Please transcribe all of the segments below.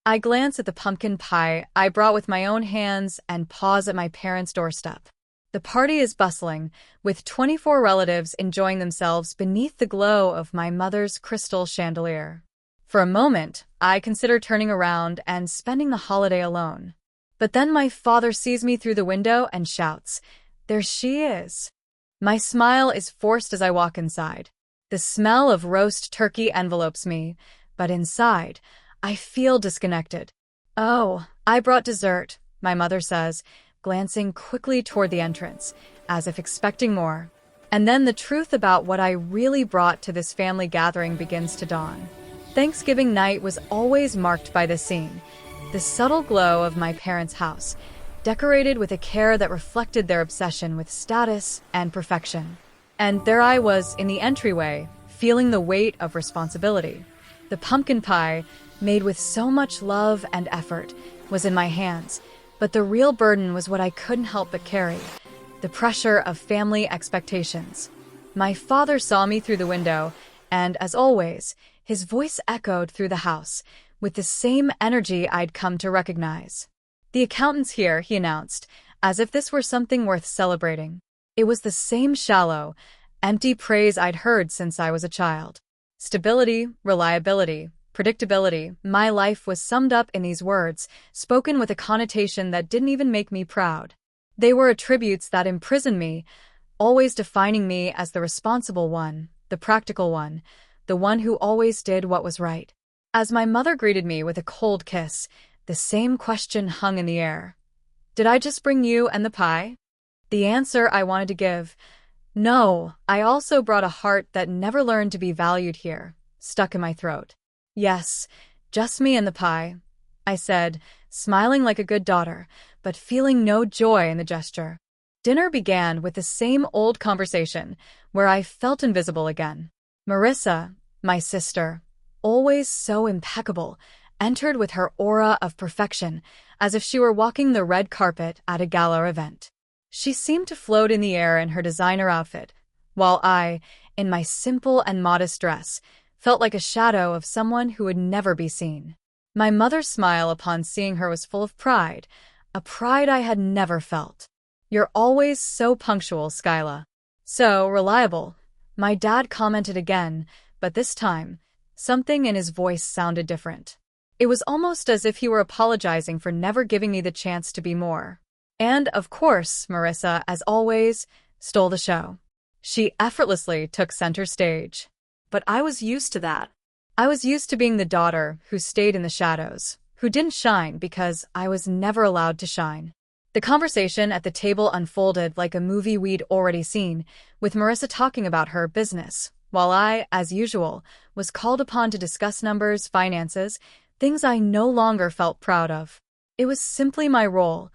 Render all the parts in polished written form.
I glance at the pumpkin pie I brought with my own hands and pause at my parents' doorstep. The party is bustling, with 24 relatives enjoying themselves beneath the glow of my mother's crystal chandelier. For a moment, I consider turning around and spending the holiday alone. But then my father sees me through the window and shouts, "There she is." My smile is forced as I walk inside. The smell of roast turkey envelopes me, but inside, I feel disconnected. "Oh, I brought dessert," my mother says, glancing quickly toward the entrance, as if expecting more. And then the truth about what I really brought to this family gathering begins to dawn. Thanksgiving night was always marked by this scene, the subtle glow of my parents' house, decorated with a care that reflected their obsession with status and perfection. And there I was in the entryway, feeling the weight of responsibility. The pumpkin pie, made with so much love and effort, was in my hands, but the real burden was what I couldn't help but carry, the pressure of family expectations. My father saw me through the window, and as always, his voice echoed through the house, with the same energy I'd come to recognize. "The accountant's here," he announced, as if this were something worth celebrating. It was the same shallow, empty praise I'd heard since I was a child. Stability, reliability, predictability, my life was summed up in these words, spoken with a connotation that didn't even make me proud. They were attributes that imprisoned me, always defining me as the responsible one, the practical one, the one who always did what was right. As my mother greeted me with a cold kiss, the same question hung in the air. "Did I just bring you and the pie?" The answer I wanted to give, "No, I also brought a heart that never learned to be valued here," stuck in my throat. "Yes, just me and the pie," I said, smiling like a good daughter, but feeling no joy in the gesture. Dinner began with the same old conversation, where I felt invisible again. Marissa, my sister, always so impeccable, entered with her aura of perfection, as if she were walking the red carpet at a gala event. She seemed to float in the air in her designer outfit, while I, in my simple and modest dress, felt like a shadow of someone who would never be seen. My mother's smile upon seeing her was full of pride, a pride I had never felt. "You're always so punctual, Skyla. So reliable," my dad commented again, but this time, something in his voice sounded different. It was almost as if he were apologizing for never giving me the chance to be more. And, of course, Marissa, as always, stole the show. She effortlessly took center stage. But I was used to that. I was used to being the daughter who stayed in the shadows, who didn't shine because I was never allowed to shine. The conversation at the table unfolded like a movie we'd already seen, with Marissa talking about her business, while I, as usual, was called upon to discuss numbers, finances, things I no longer felt proud of. It was simply my role,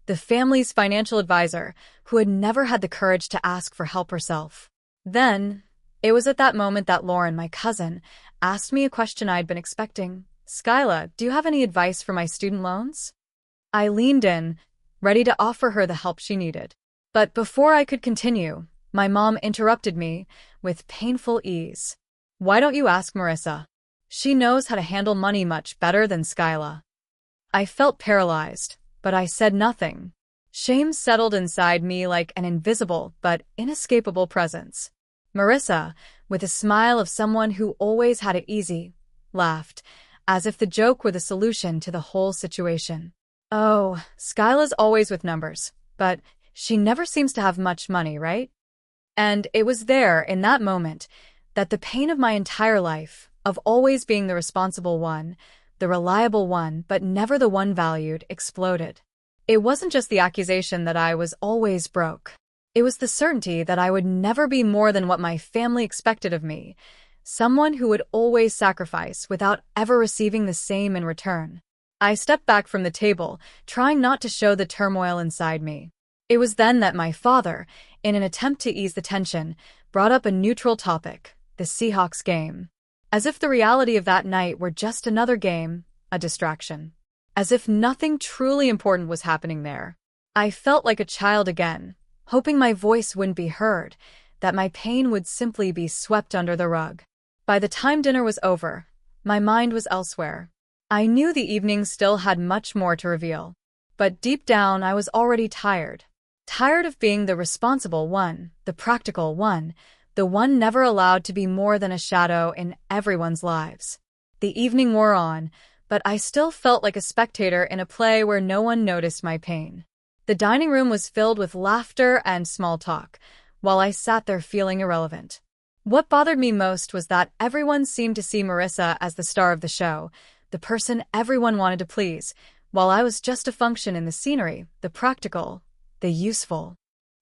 the family's financial advisor, who had never had the courage to ask for help herself. Then, it was at that moment that Lauren, my cousin, asked me a question I'd been expecting. "Skyla, do you have any advice for my student loans?" I leaned in, ready to offer her the help she needed. But before I could continue, my mom interrupted me with painful ease. "Why don't you ask Marissa? She knows how to handle money much better than Skyla." I felt paralyzed, but I said nothing. Shame settled inside me like an invisible but inescapable presence. Marissa, with a smile of someone who always had it easy, laughed, as if the joke were the solution to the whole situation. "Oh, Skyla's always with numbers, but she never seems to have much money, right?" And it was there, in that moment, that the pain of my entire life, of always being the responsible one, the reliable one, but never the one valued, exploded. It wasn't just the accusation that I was always broke. It was the certainty that I would never be more than what my family expected of me, someone who would always sacrifice without ever receiving the same in return. I stepped back from the table, trying not to show the turmoil inside me. It was then that my father, in an attempt to ease the tension, brought up a neutral topic, the Seahawks game. As if the reality of that night were just another game, a distraction. As if nothing truly important was happening there. I felt like a child again, hoping my voice wouldn't be heard, that my pain would simply be swept under the rug. By the time dinner was over, my mind was elsewhere. I knew the evening still had much more to reveal. But deep down, I was already tired. Tired of being the responsible one, the practical one, the one never allowed to be more than a shadow in everyone's lives. The evening wore on, but I still felt like a spectator in a play where no one noticed my pain. The dining room was filled with laughter and small talk, while I sat there feeling irrelevant. What bothered me most was that everyone seemed to see Marissa as the star of the show, the person everyone wanted to please, while I was just a function in the scenery, the practical, the useful.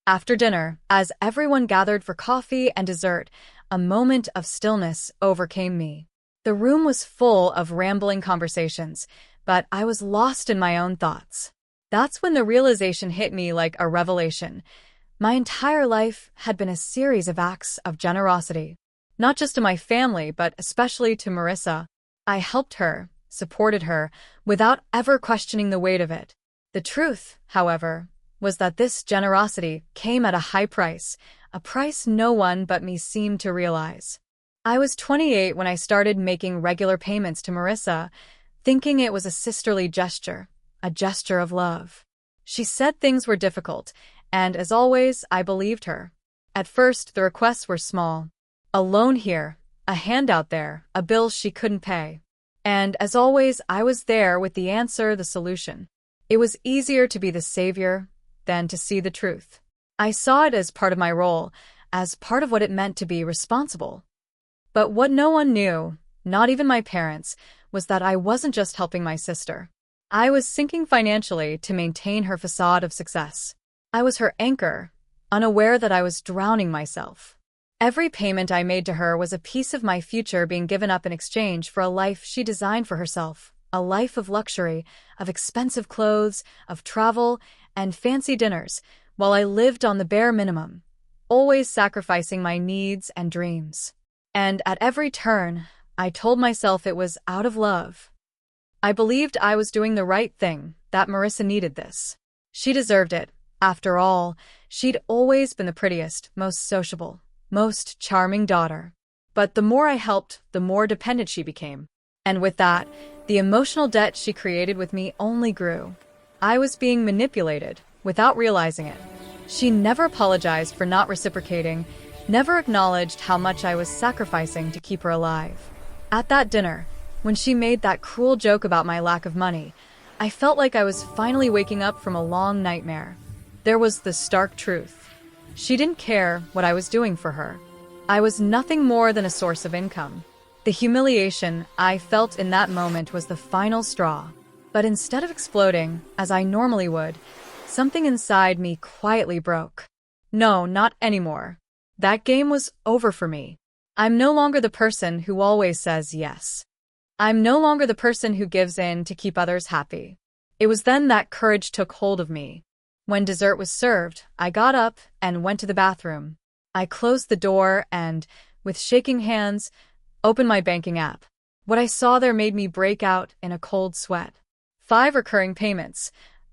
After dinner, as everyone gathered for coffee and dessert, a moment of stillness overcame me. The room was full of rambling conversations, but I was lost in my own thoughts. That's when the realization hit me like a revelation. My entire life had been a series of acts of generosity, not just to my family, but especially to Marissa. I helped her, supported her, without ever questioning the weight of it. The truth, however, was that this generosity came at a high price, a price no one but me seemed to realize. I was 28 when I started making regular payments to Marissa, thinking it was a sisterly gesture, a gesture of love. She said things were difficult, and as always, I believed her. At first, the requests were small. A loan here, a handout there, a bill she couldn't pay. And as always, I was there with the answer, the solution. It was easier to be the savior than to see the truth. I saw it as part of my role, as part of what it meant to be responsible. But what no one knew, not even my parents, was that I wasn't just helping my sister. I was sinking financially to maintain her facade of success. I was her anchor, unaware that I was drowning myself. Every payment I made to her was a piece of my future being given up in exchange for a life she designed for herself, a life of luxury, of expensive clothes, of travel, and fancy dinners, while I lived on the bare minimum, always sacrificing my needs and dreams. And at every turn, I told myself it was out of love. I believed I was doing the right thing, that Marissa needed this. She deserved it. After all, she'd always been the prettiest, most sociable, most charming daughter. But the more I helped, the more dependent she became. And with that, the emotional debt she created with me only grew. I was being manipulated, without realizing it. She never apologized for not reciprocating, never acknowledged how much I was sacrificing to keep her alive. At that dinner, when she made that cruel joke about my lack of money, I felt like I was finally waking up from a long nightmare. There was the stark truth. She didn't care what I was doing for her. I was nothing more than a source of income. The humiliation I felt in that moment was the final straw. But instead of exploding, as I normally would, something inside me quietly broke. No, not anymore. That game was over for me. I'm no longer the person who always says yes. I'm no longer the person who gives in to keep others happy. It was then that courage took hold of me. When dessert was served, I got up and went to the bathroom. I closed the door and, with shaking hands, opened my banking app. What I saw there made me break out in a cold sweat. 5 recurring payments,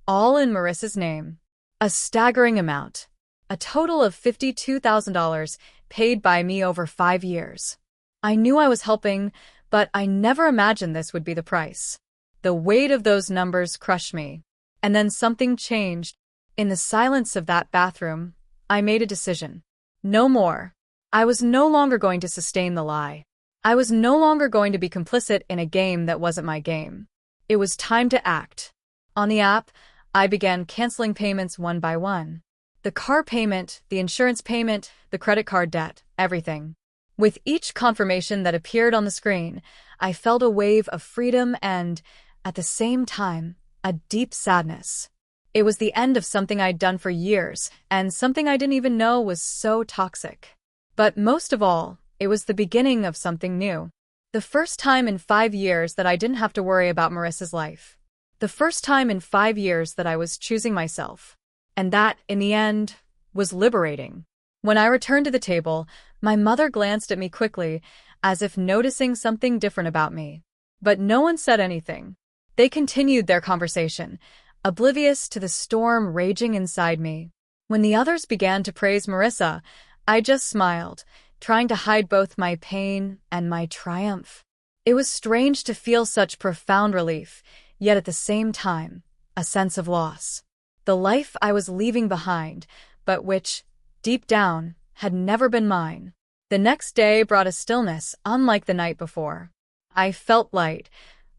all in Marissa's name. A staggering amount. A total of $52,000 paid by me over 5 years. I knew I was helping, but I never imagined this would be the price. The weight of those numbers crushed me. And then something changed. In the silence of that bathroom, I made a decision. No more. I was no longer going to sustain the lie. I was no longer going to be complicit in a game that wasn't my game. It was time to act. On the app, I began canceling payments one by one. The car payment, the insurance payment, the credit card debt, everything. With each confirmation that appeared on the screen, I felt a wave of freedom and, at the same time, a deep sadness. It was the end of something I'd done for years, and something I didn't even know was so toxic. But most of all, it was the beginning of something new. The first time in 5 years that I didn't have to worry about Marissa's life. The first time in 5 years that I was choosing myself. And that, in the end, was liberating. When I returned to the table, my mother glanced at me quickly, as if noticing something different about me. But no one said anything. They continued their conversation, oblivious to the storm raging inside me. When the others began to praise Marissa, I just smiled, trying to hide both my pain and my triumph. It was strange to feel such profound relief, yet at the same time, a sense of loss. The life I was leaving behind, but which, deep down, had never been mine. The next day brought a stillness unlike the night before. I felt light,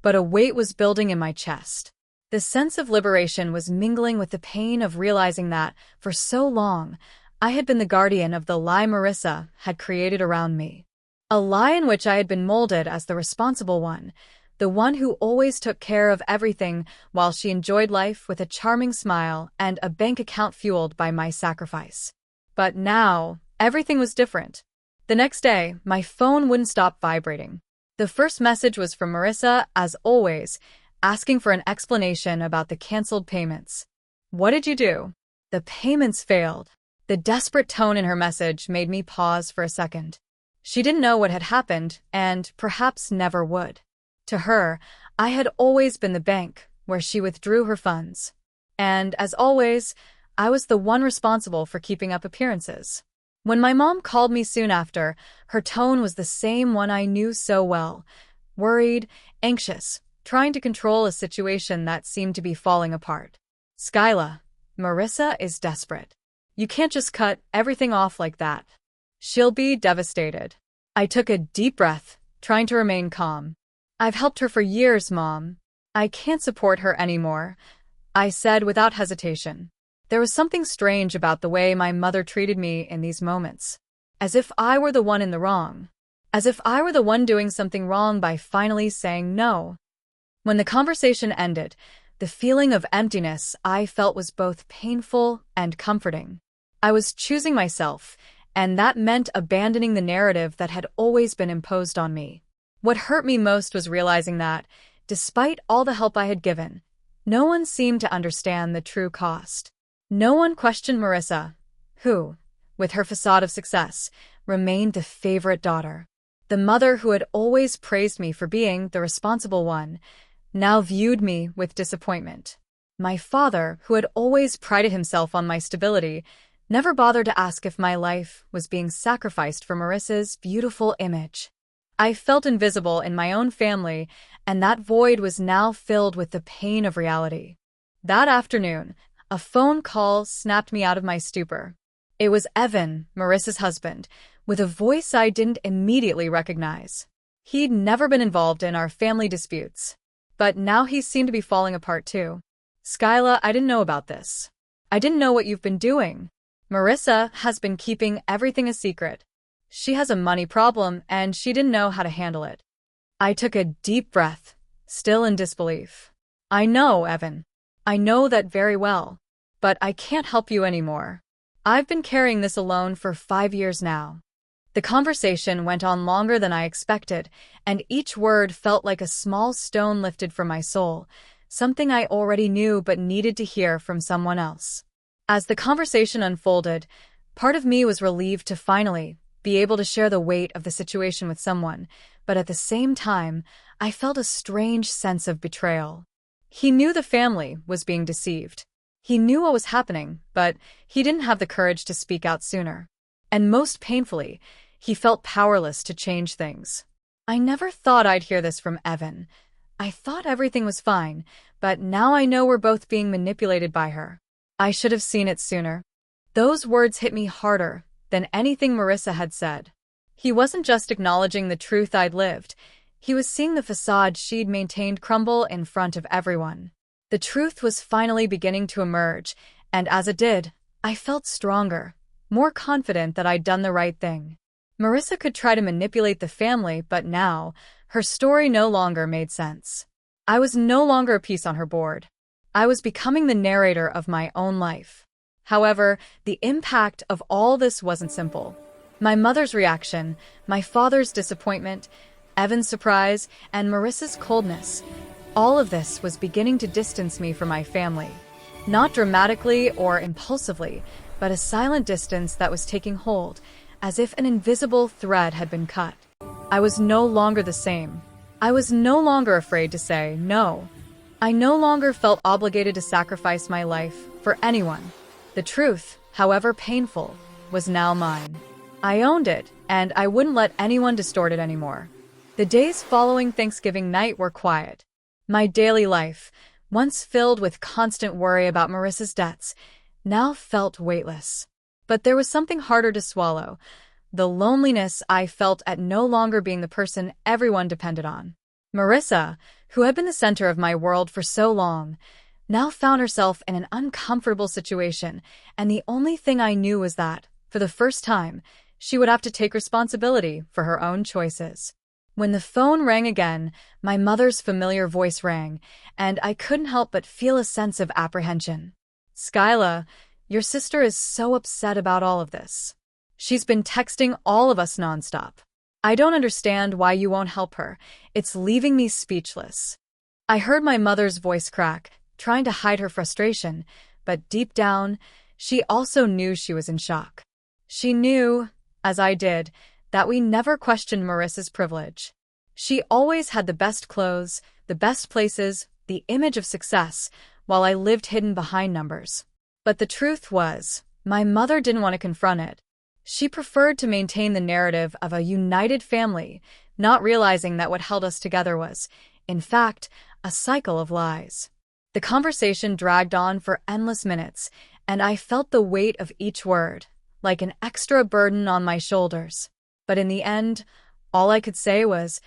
but a weight was building in my chest. The sense of liberation was mingling with the pain of realizing that, for so long, I had been the guardian of the lie Marissa had created around me. A lie in which I had been molded as the responsible one, the one who always took care of everything while she enjoyed life with a charming smile and a bank account fueled by my sacrifice. But now, everything was different. The next day, my phone wouldn't stop vibrating. The first message was from Marissa, as always, asking for an explanation about the canceled payments. What did you do? The payments failed. The desperate tone in her message made me pause for a second. She didn't know what had happened, and perhaps never would. To her, I had always been the bank where she withdrew her funds. And, as always, I was the one responsible for keeping up appearances. When my mom called me soon after, her tone was the same one I knew so well, worried, anxious, trying to control a situation that seemed to be falling apart. Skyla, Marissa is desperate. You can't just cut everything off like that. She'll be devastated. I took a deep breath, trying to remain calm. I've helped her for years, Mom. I can't support her anymore, I said without hesitation. There was something strange about the way my mother treated me in these moments. As if I were the one in the wrong. As if I were the one doing something wrong by finally saying no. When the conversation ended, the feeling of emptiness I felt was both painful and comforting. I was choosing myself, and that meant abandoning the narrative that had always been imposed on me. What hurt me most was realizing that, despite all the help I had given, no one seemed to understand the true cost. No one questioned Marissa, who, with her facade of success, remained the favorite daughter. The mother who had always praised me for being the responsible one, now viewed me with disappointment. My father, who had always prided himself on my stability, never bothered to ask if my life was being sacrificed for Marissa's beautiful image. I felt invisible in my own family, and that void was now filled with the pain of reality. That afternoon, a phone call snapped me out of my stupor. It was Evan, Marissa's husband, with a voice I didn't immediately recognize. He'd never been involved in our family disputes. But now he seemed to be falling apart too. Skyla, I didn't know about this. I didn't know what you've been doing. Marissa has been keeping everything a secret. She has a money problem, and she didn't know how to handle it. I took a deep breath, still in disbelief. I know, Evan. I know that very well. But I can't help you anymore. I've been carrying this alone for 5 years now. The conversation went on longer than I expected, and each word felt like a small stone lifted from my soul, something I already knew but needed to hear from someone else. As the conversation unfolded, part of me was relieved to finally be able to share the weight of the situation with someone, but at the same time, I felt a strange sense of betrayal. He knew the family was being deceived. He knew what was happening, but he didn't have the courage to speak out sooner. And most painfully, he felt powerless to change things. I never thought I'd hear this from Evan. I thought everything was fine, but now I know we're both being manipulated by her. I should have seen it sooner. Those words hit me harder than anything Marissa had said. He wasn't just acknowledging the truth I'd lived. He was seeing the facade she'd maintained crumble in front of everyone. The truth was finally beginning to emerge, and as it did, I felt stronger, more confident that I'd done the right thing. Marissa could try to manipulate the family, but now, her story no longer made sense. I was no longer a piece on her board. I was becoming the narrator of my own life. However, the impact of all this wasn't simple. My mother's reaction, my father's disappointment, Evan's surprise, and Marissa's coldness, all of this was beginning to distance me from my family. Not dramatically or impulsively, but a silent distance that was taking hold, as if an invisible thread had been cut. I was no longer the same. I was no longer afraid to say no. I no longer felt obligated to sacrifice my life for anyone. The truth, however painful, was now mine. I owned it, and I wouldn't let anyone distort it anymore. The days following Thanksgiving night were quiet. My daily life, once filled with constant worry about Marissa's debts, now felt weightless. But there was something harder to swallow: the loneliness I felt at no longer being the person everyone depended on. Marissa, who had been the center of my world for so long, now found herself in an uncomfortable situation, and the only thing I knew was that, for the first time, she would have to take responsibility for her own choices. When the phone rang again, my mother's familiar voice rang, and I couldn't help but feel a sense of apprehension. "Skyla, your sister is so upset about all of this. She's been texting all of us nonstop. I don't understand why you won't help her. It's leaving me speechless." I heard my mother's voice crack, trying to hide her frustration, but deep down, she also knew she was in shock. She knew, as I did, that we never questioned Marissa's privilege. She always had the best clothes, the best places, the image of success, while I lived hidden behind numbers. But the truth was, my mother didn't want to confront it. She preferred to maintain the narrative of a united family, not realizing that what held us together was, in fact, a cycle of lies. The conversation dragged on for endless minutes, and I felt the weight of each word, like an extra burden on my shoulders. But in the end, all I could say was,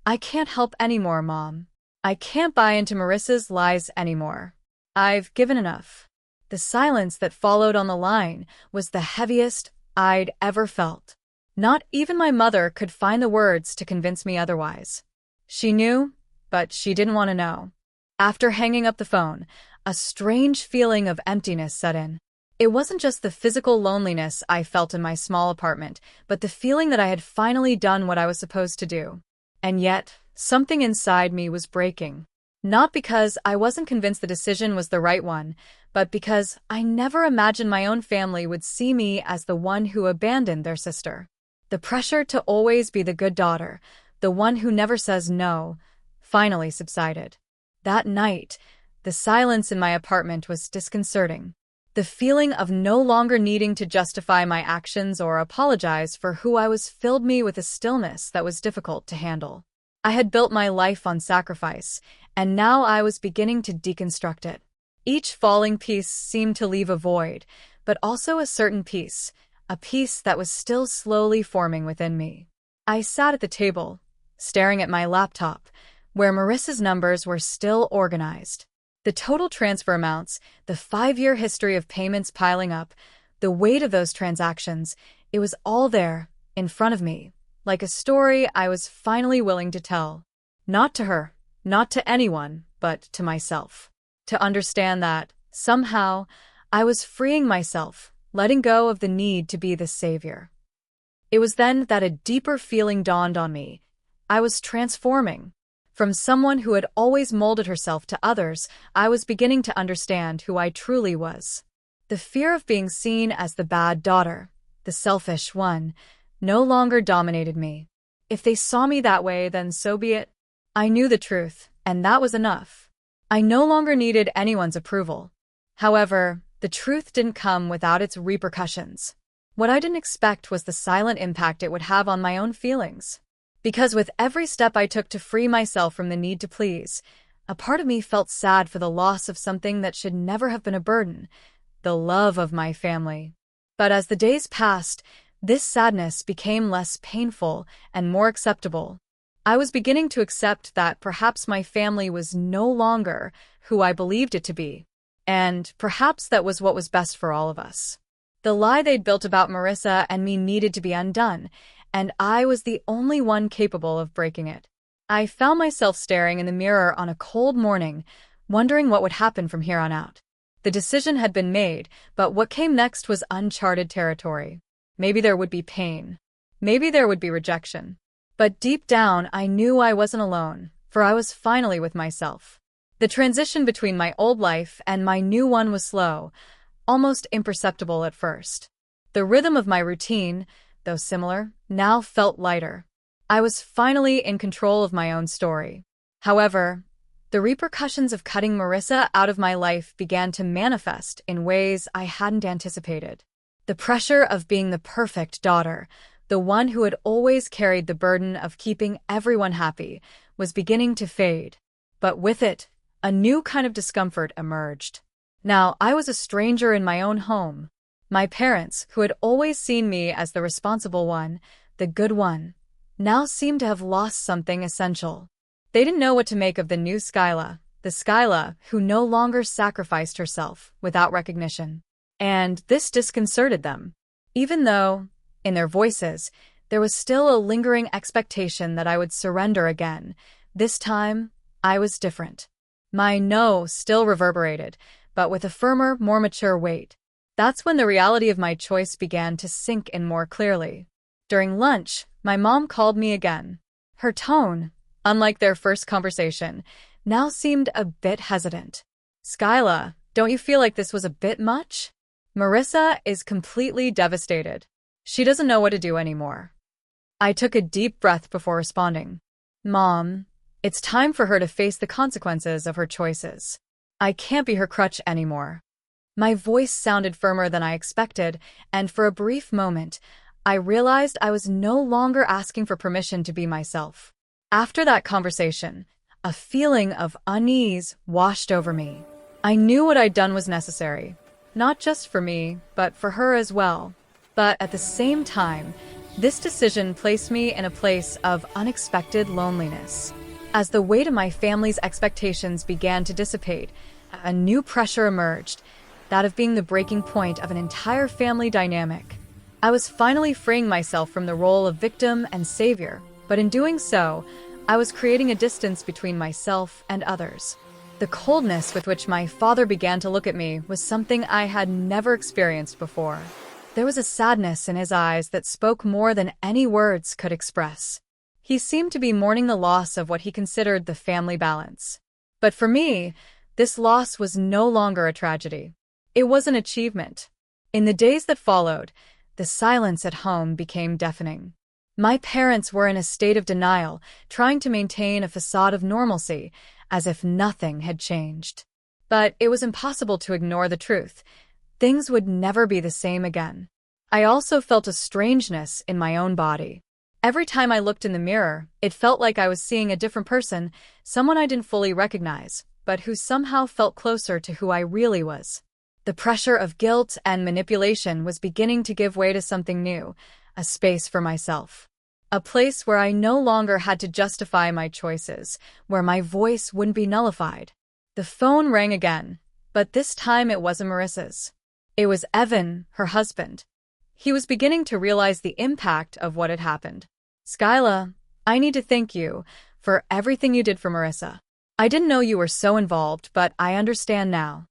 "I can't help anymore, Mom. I can't buy into Marissa's lies anymore. I've given enough." The silence that followed on the line was the heaviest I'd ever felt. Not even my mother could find the words to convince me otherwise. She knew, but she didn't want to know. After hanging up the phone, a strange feeling of emptiness set in. It wasn't just the physical loneliness I felt in my small apartment, but the feeling that I had finally done what I was supposed to do. And yet, something inside me was breaking. Not because I wasn't convinced the decision was the right one, but because I never imagined my own family would see me as the one who abandoned their sister. The pressure to always be the good daughter, the one who never says no, finally subsided. That night, the silence in my apartment was disconcerting. The feeling of no longer needing to justify my actions or apologize for who I was filled me with a stillness that was difficult to handle. I had built my life on sacrifice, and now I was beginning to deconstruct it. Each falling piece seemed to leave a void, but also a certain peace, a peace that was still slowly forming within me. I sat at the table, staring at my laptop, where Marissa's numbers were still organized. The total transfer amounts, the 5-year history of payments piling up, the weight of those transactions, it was all there, in front of me, like a story I was finally willing to tell. Not to her, not to anyone, but to myself. To understand that, somehow, I was freeing myself, letting go of the need to be the savior. It was then that a deeper feeling dawned on me. I was transforming. From someone who had always molded herself to others, I was beginning to understand who I truly was. The fear of being seen as the bad daughter, the selfish one, no longer dominated me. If they saw me that way, then so be it. I knew the truth, and that was enough. I no longer needed anyone's approval. However, the truth didn't come without its repercussions. What I didn't expect was the silent impact it would have on my own feelings. Because with every step I took to free myself from the need to please, a part of me felt sad for the loss of something that should never have been a burden, the love of my family. But as the days passed, this sadness became less painful and more acceptable. I was beginning to accept that perhaps my family was no longer who I believed it to be, and perhaps that was what was best for all of us. The lie they'd built about Marissa and me needed to be undone, and I was the only one capable of breaking it. I found myself staring in the mirror on a cold morning, wondering what would happen from here on out. The decision had been made, but what came next was uncharted territory. Maybe there would be pain. Maybe there would be rejection. But deep down, I knew I wasn't alone, for I was finally with myself. The transition between my old life and my new one was slow, almost imperceptible at first. The rhythm of my routine, though similar, now felt lighter. I was finally in control of my own story. However, the repercussions of cutting Marissa out of my life began to manifest in ways I hadn't anticipated. The pressure of being the perfect daughter, the one who had always carried the burden of keeping everyone happy, was beginning to fade. But with it, a new kind of discomfort emerged. Now, I was a stranger in my own home. My parents, who had always seen me as the responsible one, the good one, now seemed to have lost something essential. They didn't know what to make of the new Skyla, the Skyla who no longer sacrificed herself without recognition. And this disconcerted them, even though, in their voices, there was still a lingering expectation that I would surrender again. This time, I was different. My no still reverberated, but with a firmer, more mature weight. That's when the reality of my choice began to sink in more clearly. During lunch, my mom called me again. Her tone, unlike their first conversation, now seemed a bit hesitant. "Skyla, don't you feel like this was a bit much? Marissa is completely devastated. She doesn't know what to do anymore." I took a deep breath before responding. "Mom, it's time for her to face the consequences of her choices. I can't be her crutch anymore." My voice sounded firmer than I expected, and for a brief moment, I realized I was no longer asking for permission to be myself. After that conversation, a feeling of unease washed over me. I knew what I'd done was necessary, not just for me, but for her as well. But at the same time, this decision placed me in a place of unexpected loneliness. As the weight of my family's expectations began to dissipate, a new pressure emerged, that of being the breaking point of an entire family dynamic. I was finally freeing myself from the role of victim and savior, but in doing so, I was creating a distance between myself and others. The coldness with which my father began to look at me was something I had never experienced before. There was a sadness in his eyes that spoke more than any words could express. He seemed to be mourning the loss of what he considered the family balance. But for me, this loss was no longer a tragedy. It was an achievement. In the days that followed, the silence at home became deafening. My parents were in a state of denial, trying to maintain a facade of normalcy, as if nothing had changed. But it was impossible to ignore the truth. Things would never be the same again. I also felt a strangeness in my own body. Every time I looked in the mirror, it felt like I was seeing a different person, someone I didn't fully recognize, but who somehow felt closer to who I really was. The pressure of guilt and manipulation was beginning to give way to something new, a space for myself. A place where I no longer had to justify my choices, where my voice wouldn't be nullified. The phone rang again, but this time it wasn't Marissa's. It was Evan, her husband. He was beginning to realize the impact of what had happened. "Skyla, I need to thank you for everything you did for Marissa. I didn't know you were so involved, but I understand now."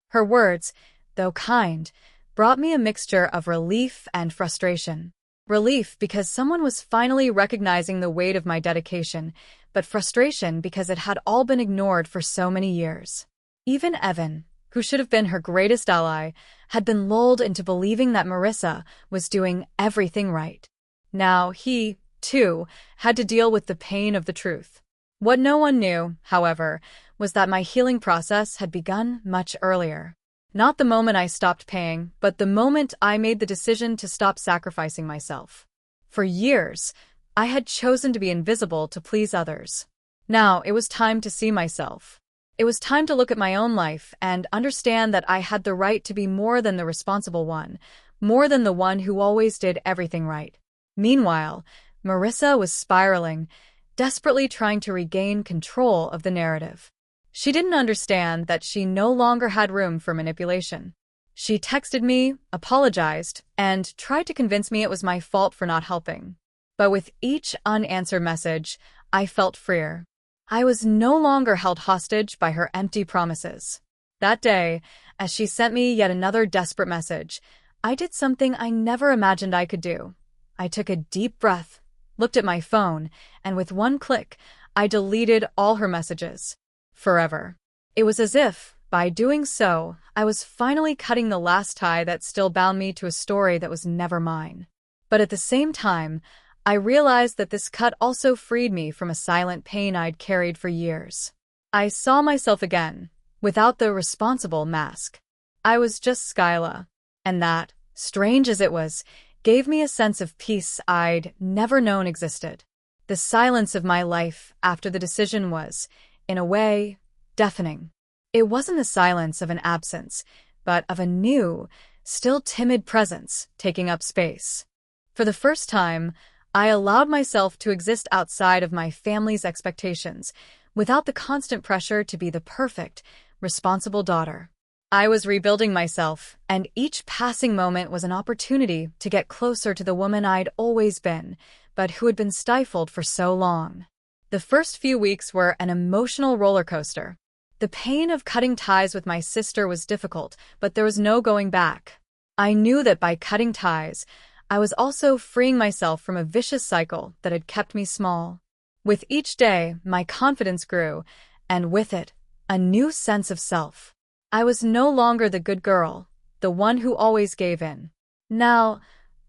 Her words, though kind, brought me a mixture of relief and frustration. Relief because someone was finally recognizing the weight of my dedication, but frustration because it had all been ignored for so many years. Even Evan, who should have been her greatest ally, had been lulled into believing that Marissa was doing everything right. Now he, too, had to deal with the pain of the truth. What no one knew, however, was that my healing process had begun much earlier. Not the moment I stopped paying, but the moment I made the decision to stop sacrificing myself. For years, I had chosen to be invisible to please others. Now it was time to see myself. It was time to look at my own life and understand that I had the right to be more than the responsible one, more than the one who always did everything right. Meanwhile, Marissa was spiraling, desperately trying to regain control of the narrative. She didn't understand that she no longer had room for manipulation. She texted me, apologized, and tried to convince me it was my fault for not helping. But with each unanswered message, I felt freer. I was no longer held hostage by her empty promises. That day, as she sent me yet another desperate message, I did something I never imagined I could do. I took a deep breath, looked at my phone, and with one click, I deleted all her messages. Forever. It was as if, by doing so, I was finally cutting the last tie that still bound me to a story that was never mine. But at the same time, I realized that this cut also freed me from a silent pain I'd carried for years. I saw myself again, without the responsible mask. I was just Skyla. And that, strange as it was, gave me a sense of peace I'd never known existed. The silence of my life after the decision was, in a way, deafening. It wasn't the silence of an absence, but of a new, still timid presence taking up space. For the first time, I allowed myself to exist outside of my family's expectations, without the constant pressure to be the perfect, responsible daughter. I was rebuilding myself, and each passing moment was an opportunity to get closer to the woman I'd always been, but who had been stifled for so long. The first few weeks were an emotional roller coaster. The pain of cutting ties with my sister was difficult, but there was no going back. I knew that by cutting ties, I was also freeing myself from a vicious cycle that had kept me small. With each day, my confidence grew, and with it, a new sense of self. I was no longer the good girl, the one who always gave in. Now,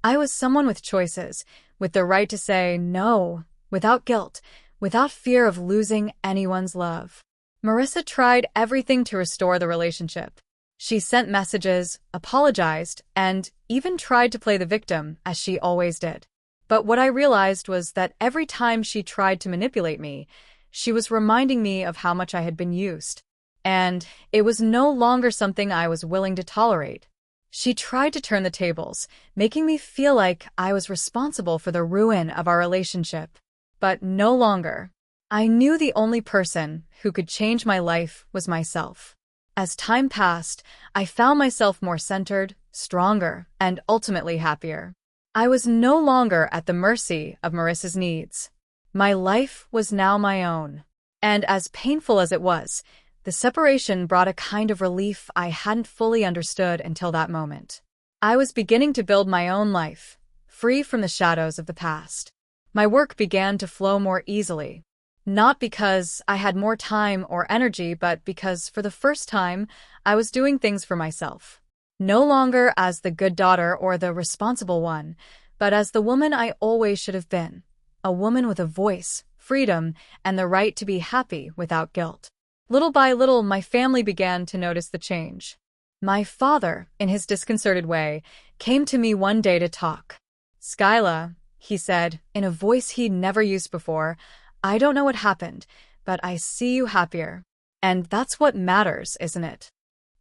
I was someone with choices, with the right to say no, without guilt, without fear of losing anyone's love. Marissa tried everything to restore the relationship. She sent messages, apologized, and even tried to play the victim, as she always did. But what I realized was that every time she tried to manipulate me, she was reminding me of how much I had been used. And it was no longer something I was willing to tolerate. She tried to turn the tables, making me feel like I was responsible for the ruin of our relationship. But no longer. I knew the only person who could change my life was myself. As time passed, I found myself more centered, stronger, and ultimately happier. I was no longer at the mercy of Marissa's needs. My life was now my own. And as painful as it was, the separation brought a kind of relief I hadn't fully understood until that moment. I was beginning to build my own life, free from the shadows of the past. My work began to flow more easily. Not because I had more time or energy, but because, for the first time, I was doing things for myself. No longer as the good daughter or the responsible one, but as the woman I always should have been. A woman with a voice, freedom, and the right to be happy without guilt. Little by little, my family began to notice the change. My father, in his disconcerted way, came to me one day to talk. "Skyla," he said, in a voice he'd never used before, "I don't know what happened, but I see you happier. And that's what matters, isn't it?"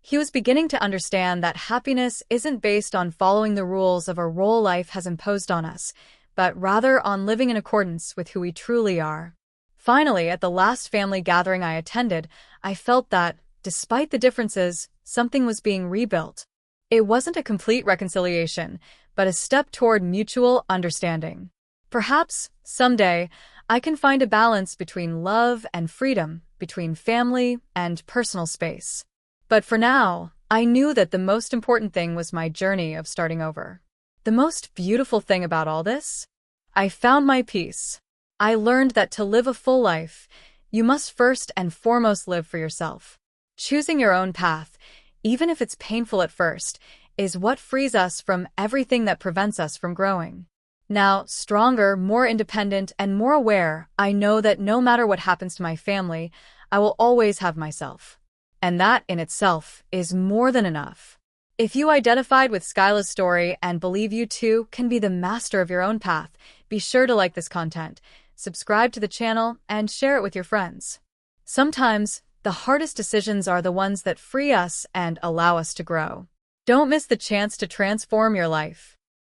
He was beginning to understand that happiness isn't based on following the rules of a role life has imposed on us, but rather on living in accordance with who we truly are. Finally, at the last family gathering I attended, I felt that, despite the differences, something was being rebuilt. It wasn't a complete reconciliation, but a step toward mutual understanding. Perhaps, someday, I can find a balance between love and freedom, between family and personal space. But for now, I knew that the most important thing was my journey of starting over. The most beautiful thing about all this? I found my peace. I learned that to live a full life, you must first and foremost live for yourself. Choosing your own path, even if it's painful at first, is what frees us from everything that prevents us from growing. Now, stronger, more independent, and more aware, I know that no matter what happens to my family, I will always have myself. And that, in itself, is more than enough. If you identified with Skyla's story and believe you too can be the master of your own path, be sure to like this content, subscribe to the channel, and share it with your friends. Sometimes, the hardest decisions are the ones that free us and allow us to grow. Don't miss the chance to transform your life.